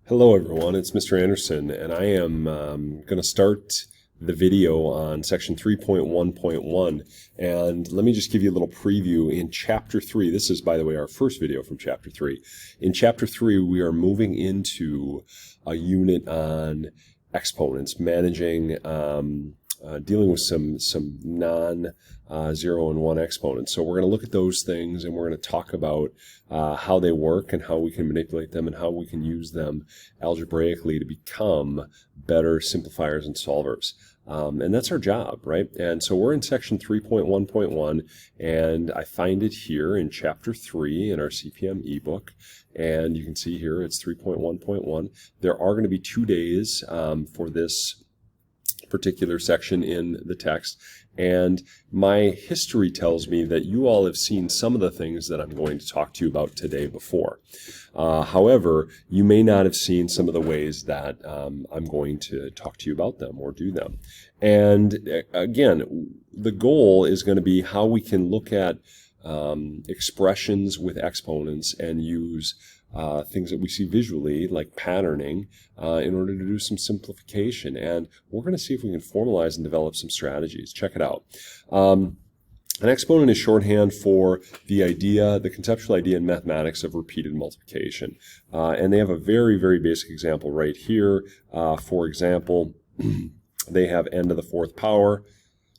Hello everyone, it's Mr. Anderson, and I am going to start the video on section 3.1.1, and let me just give you a little preview. In chapter 3, this is, by the way, our first video from chapter 3. In chapter 3, we are moving into a unit on exponents, managing dealing with some non-0 and 1 exponents. So we're going to look at those things, and we're going to talk about how they work and how we can manipulate them and how we can use them algebraically to become better simplifiers and solvers. And that's our job, right? And so we're in section 3.1.1, and I find it here in chapter 3 in our CPM ebook. And you can see here it's 3.1.1. There are going to be 2 days for this particular section in the text, and my history tells me that you all have seen some of the things that I'm going to talk to you about today before. However, you may not have seen some of the ways that I'm going to talk to you about them or do them. And again, the goal is going to be how we can look at expressions with exponents and use things that we see visually, like patterning, in order to do some simplification. And we're going to see if we can formalize and develop some strategies. Check it out. An exponent is shorthand for the idea, the conceptual idea in mathematics of repeated multiplication. And they have a very, very basic example right here. For example, they have n to the 4th power,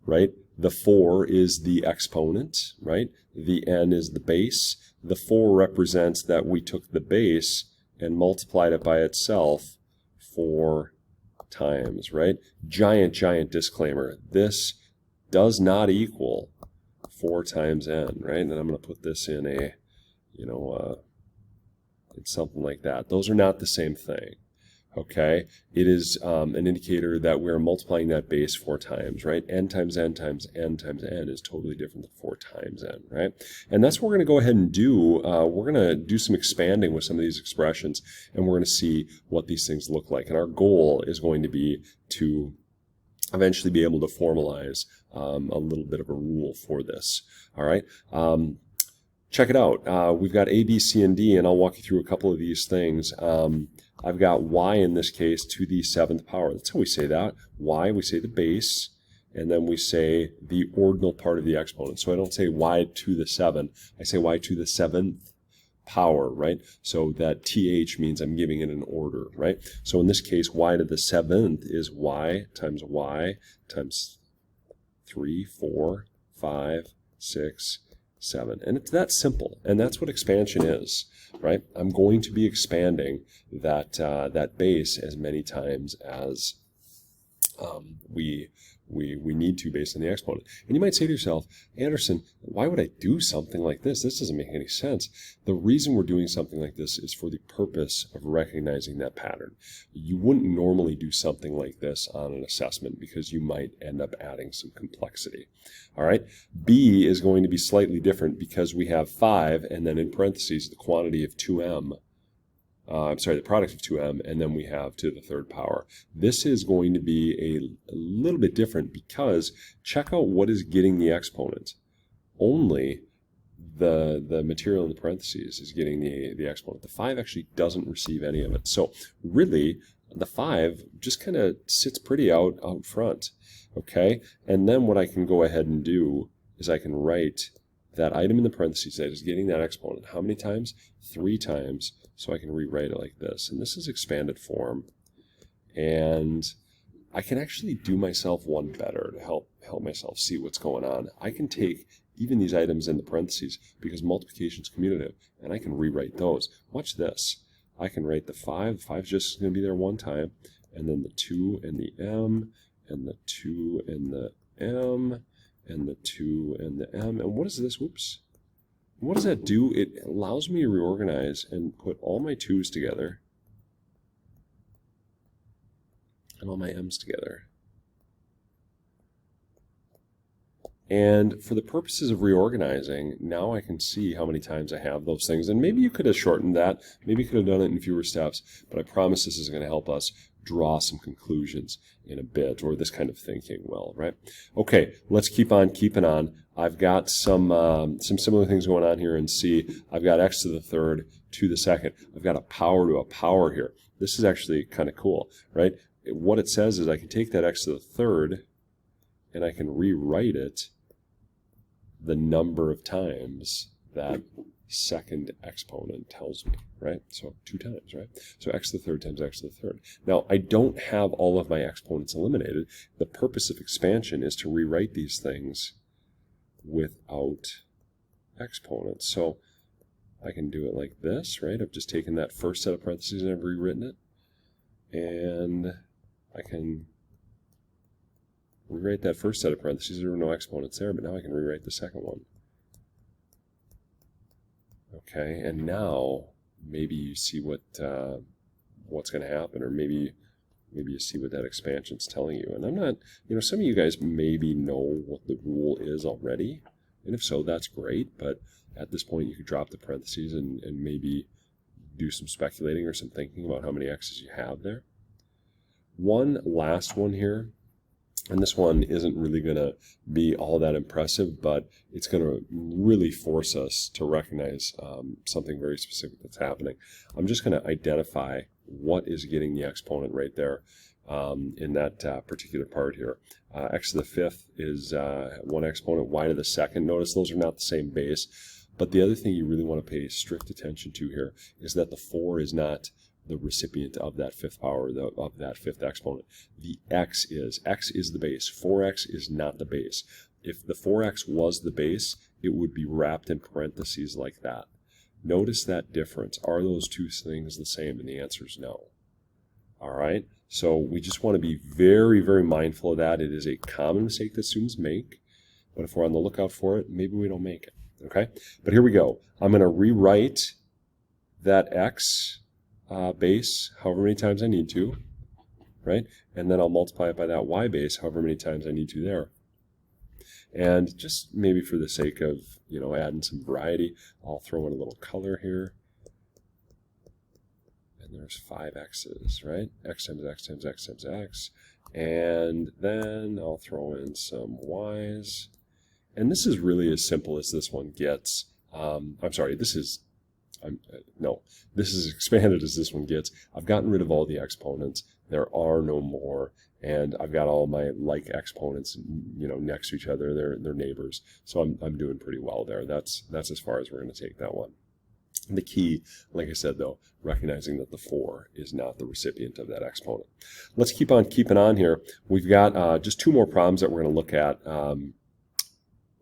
right? The 4 is the exponent, right? The n is the base. The 4 represents that we took the base and multiplied it by itself 4 times, right? Giant disclaimer. This does not equal 4 times n, right? And I'm going to put this in a, it's something like that. Those are not the same thing. Okay, it is an indicator that we're multiplying that base 4 times, right? N times n times n times n is totally different than 4 times n, right? And that's what we're going to go ahead and do. We're going to do some expanding with some of these expressions, and we're going to see what these things look like. And our goal is going to be to eventually be able to formalize a little bit of a rule for this, all right? Check it out. We've got A, B, C, and D, and I'll walk you through a couple of these things. I've got y in this case to the 7th power. That's how we say that. Y, we say the base, and then we say the ordinal part of the exponent. So I don't say y to the 7. I say y to the 7th power, right? So that th means I'm giving it an order, right? So in this case, y to the 7th is y times 3, 4, 5, 6, 7. And it's that simple. And that's what expansion is, right? I'm going to be expanding that base as many times as we need to based on the exponent. And you might say to yourself, Anderson, why would I do something like this? This doesn't make any sense. The reason we're doing something like this is for the purpose of recognizing that pattern. You wouldn't normally do something like this on an assessment because you might end up adding some complexity. All right. B is going to be slightly different because we have 5 and then in parentheses the quantity of 2m. The product of 2m, and then we have to the 3rd power. This is going to be a little bit different because check out what is getting the exponent. Only the material in the parentheses is getting the exponent. The 5 actually doesn't receive any of it. So really, the 5 just kind of sits pretty out front. Okay? And then what I can go ahead and do is I can write that item in the parentheses that is getting that exponent. How many times? 3 times. So I can rewrite it like this. And this is expanded form. And I can actually do myself one better to help myself see what's going on. I can take even these items in the parentheses because multiplication is commutative, and I can rewrite those. Watch this. I can write the 5. The 5 is just going to be there one time. And then the 2 and the m, and the 2 and the m, and the 2 and the m. And what is this? Whoops. What does that do? It allows me to reorganize and put all my 2's together and all my m's together. And for the purposes of reorganizing, now I can see how many times I have those things. And maybe you could have shortened that. Maybe you could have done it in fewer steps. But I promise this is going to help us draw some conclusions in a bit, or this kind of thinking will, right? Okay, let's keep on keeping on. I've got some similar things going on here in C. I've got x to the third to the second. I've got a power to a power here. This is actually kind of cool, right? What it says is I can take that x to the third and I can rewrite it the number of times that second exponent tells me, right? So 2 times, right? So x to the third times x to the third. Now, I don't have all of my exponents eliminated. The purpose of expansion is to rewrite these things without exponents. So I can do it like this, right? I've just taken that first set of parentheses and I've rewritten it. And I can rewrite that first set of parentheses. There were no exponents there, but now I can rewrite the second one. Okay, and now maybe you see what's going to happen, or maybe you see what that expansion's telling you. And I'm not, some of you guys maybe know what the rule is already, and if so, that's great. But at this point, you could drop the parentheses and maybe do some speculating or some thinking about how many x's you have there. One last one here. And this one isn't really going to be all that impressive, but it's going to really force us to recognize something very specific that's happening. I'm just going to identify what is getting the exponent right there in that particular part here. X to the fifth is one exponent, y to the second. Notice those are not the same base. But the other thing you really want to pay strict attention to here is that the 4 is not the recipient of that fifth power, of that fifth exponent. The x is. X is the base. 4x is not the base. If the 4x was the base, it would be wrapped in parentheses like that. Notice that difference. Are those two things the same? And the answer is no. All right? So we just want to be very, very mindful of that. It is a common mistake that students make, but if we're on the lookout for it, maybe we don't make it. Okay? But here we go. I'm going to rewrite that x base however many times I need to, right? And then I'll multiply it by that y base however many times I need to there. And just maybe for the sake of, adding some variety, I'll throw in a little color here. And there's 5 x's, right? X times x times x times x. And then I'll throw in some y's. And this is really as simple as this one gets. This is as expanded as this one gets. I've gotten rid of all the exponents. There are no more. And I've got all my like exponents, next to each other. They're neighbors. So I'm doing pretty well there. That's as far as we're going to take that one. The key, like I said, though, recognizing that the 4 is not the recipient of that exponent. Let's keep on keeping on here. We've got just 2 more problems that we're going to look at.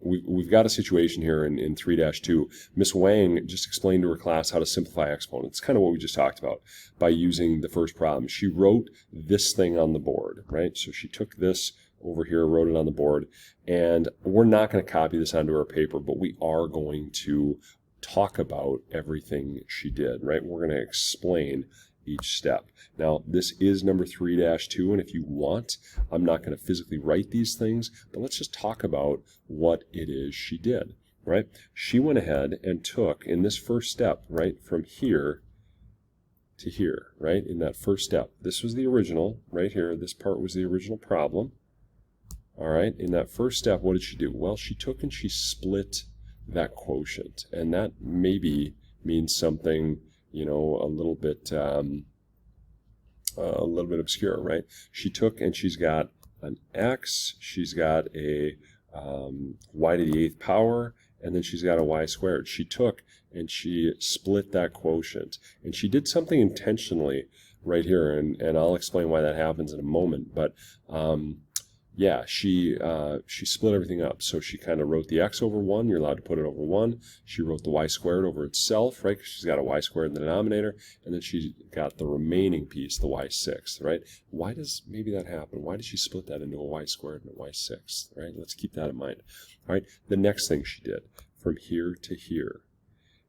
We've got a situation here in 3-2. Miss Wang just explained to her class how to simplify exponents. Kind of what we just talked about by using the first problem. She wrote this thing on the board, right? So she took this over here, wrote it on the board, and we're not going to copy this onto our paper, but we are going to talk about everything she did, right? We're going to explain each step. Now, this is number 3-2, and if you want, I'm not going to physically write these things, but let's just talk about what it is she did, right? She went ahead and took, in this first step, right, from here to here, right, in that first step. This was the original, right here. This part was the original problem. All right, in that first step, what did she do? Well, she took and she split that quotient, and that maybe means something, a little bit obscure, right? She took and she's got an x, she's got a y to the 8th power, and then she's got a y squared. She took and she split that quotient, and she did something intentionally right here, and I'll explain why that happens in a moment. But yeah, she split everything up. So she kind of wrote the x over 1. You're allowed to put it over 1. She wrote the y squared over itself, right? Because she's got a y squared in the denominator. And then she got the remaining piece, the y sixth, right? Why does maybe that happen? Why did she split that into a y squared and a y sixth, right? Let's keep that in mind. All right. The next thing she did from here to here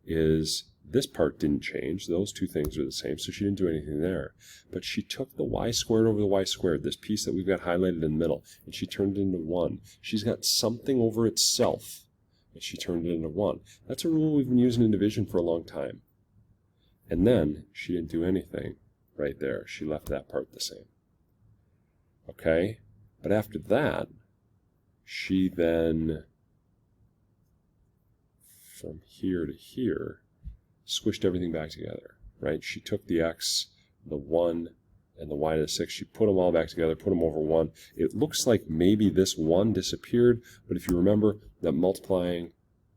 is This part didn't change. Those two things are the same, so she didn't do anything there. But she took the y squared over the y squared, this piece that we've got highlighted in the middle, and she turned it into 1. She's got something over itself, and she turned it into 1. That's a rule we've been using in division for a long time. And then she didn't do anything right there. She left that part the same. Okay? But after that, she then, from here to here, squished everything back together, right? She took the x, the 1, and the y to the 6. She put them all back together, put them over 1. It looks like maybe this 1 disappeared, but if you remember that multiplying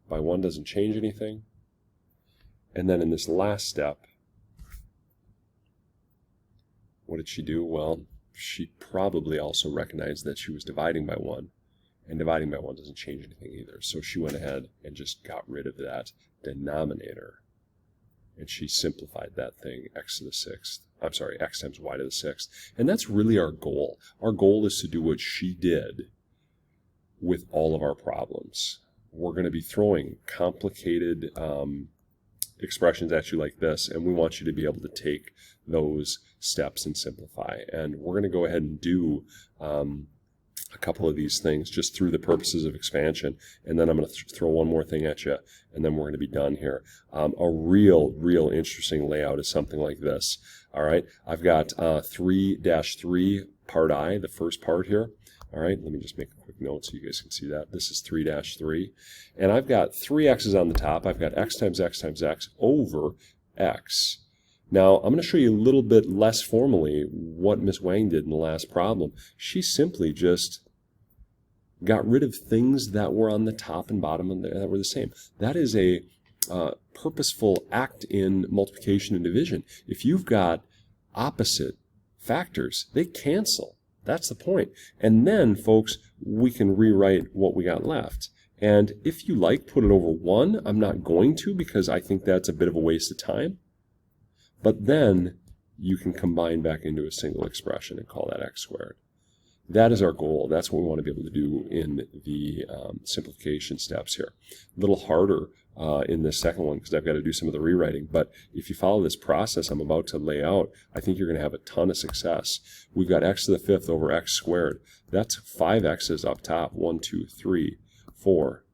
by 1 doesn't change anything. And then in this last step, what did she do? Well, she probably also recognized that she was dividing by 1, and dividing by 1 doesn't change anything either. So she went ahead and just got rid of that denominator. And she simplified that thing, x times y to the 6th. And that's really our goal. Our goal is to do what she did with all of our problems. We're going to be throwing complicated expressions at you like this, and we want you to be able to take those steps and simplify. And we're going to go ahead and do a couple of these things just through the purposes of expansion, and then I'm going to throw one more thing at you, and then we're going to be done here. A real interesting layout is something like this. All right, I've got 3-3 part I, the first part here. All right, let me just make a quick note so you guys can see that. This is 3-3, and I've got 3 x's on the top. I've got x times x times x over x. Now, I'm going to show you a little bit less formally what Miss Wang did in the last problem. She simply just got rid of things that were on the top and bottom and that were the same. That is a purposeful act in multiplication and division. If you've got opposite factors, they cancel. That's the point. And then, folks, we can rewrite what we got left. And if you like, put it over 1. I'm not going to, because I think that's a bit of a waste of time. But then you can combine back into a single expression and call that x squared. That is our goal. That's what we want to be able to do in the simplification steps here. A little harder in this second one because I've got to do some of the rewriting. But if you follow this process I'm about to lay out, I think you're going to have a ton of success. We've got x to the 5th over x squared. That's 5 x's up top. 1, 2, 3, 4,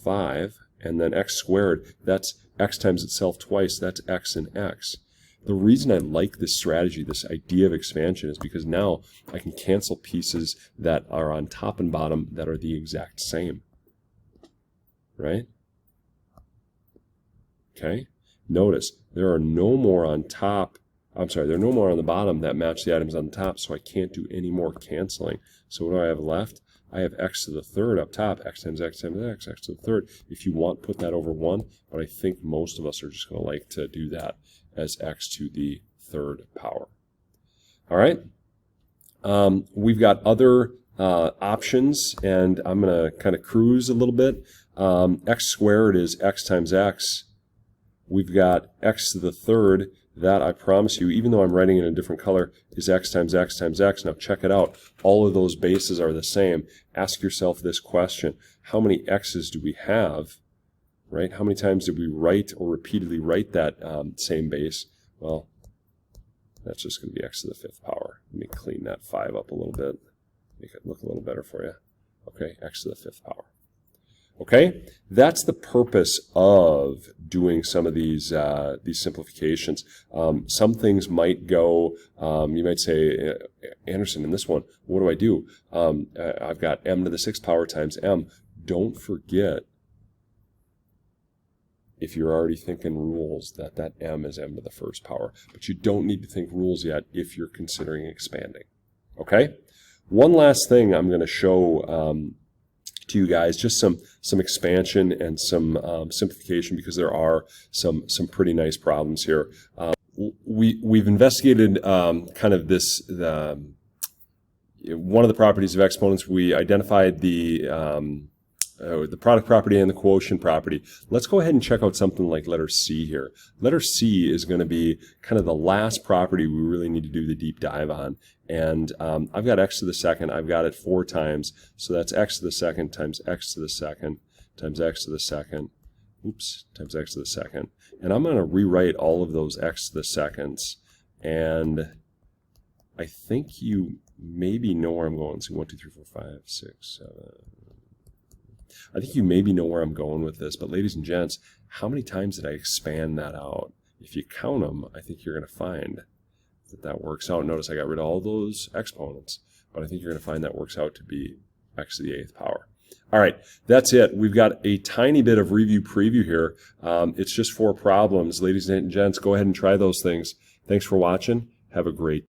5. And then x squared, that's x times itself twice. That's x and x. The reason I like this strategy, this idea of expansion, is because now I can cancel pieces that are on top and bottom that are the exact same. Right? Okay? Notice, there are no more on top, there are no more on the bottom that match the items on the top, so I can't do any more canceling. So what do I have left? I have x to the 3rd up top, x times x times x, x to the 3rd. If you want, put that over 1, but I think most of us are just going to like to do that as x to the 3rd power. All right? We've got other options, and I'm going to kind of cruise a little bit. X squared is x times x. We've got x to the 3rd. That, I promise you, even though I'm writing in a different color, is x times x times x. Now check it out. All of those bases are the same. Ask yourself this question. How many x's do we have? Right? How many times did we write or repeatedly write that same base? Well, that's just going to be x to the 5th power. Let me clean that 5 up a little bit. Make it look a little better for you. Okay, x to the 5th power. Okay, that's the purpose of doing some of these simplifications. Some things might go, you might say, Anderson, in this one, what do I do? I've got m to the 6th power times m. Don't forget, if you're already thinking rules, that m is m to the 1st power. But you don't need to think rules yet if you're considering expanding. Okay? One last thing I'm going to show to you guys, just some expansion and some simplification, because there are some pretty nice problems here. We've investigated kind of this, one of the properties of exponents. We identified the product property and the quotient property. Let's go ahead and check out something like letter C here. Letter C is going to be kind of the last property we really need to do the deep dive on. And I've got x to the 2nd. I've got it 4 times. So that's x to the 2nd times x to the 2nd times x to the 2nd times x to the second. And I'm going to rewrite all of those x to the seconds. And I think you maybe know where I'm going. So 1, 2, 3, 4, 5, 6, 7. I think you maybe know where I'm going with this. But ladies and gents, how many times did I expand that out? If you count them, I think you're going to find that works out. Notice I got rid of all those exponents. But I think you're going to find that works out to be x to the 8th power. All right, that's it. We've got a tiny bit of review preview here. It's just 4 problems. Ladies and gents, go ahead and try those things. Thanks for watching. Have a great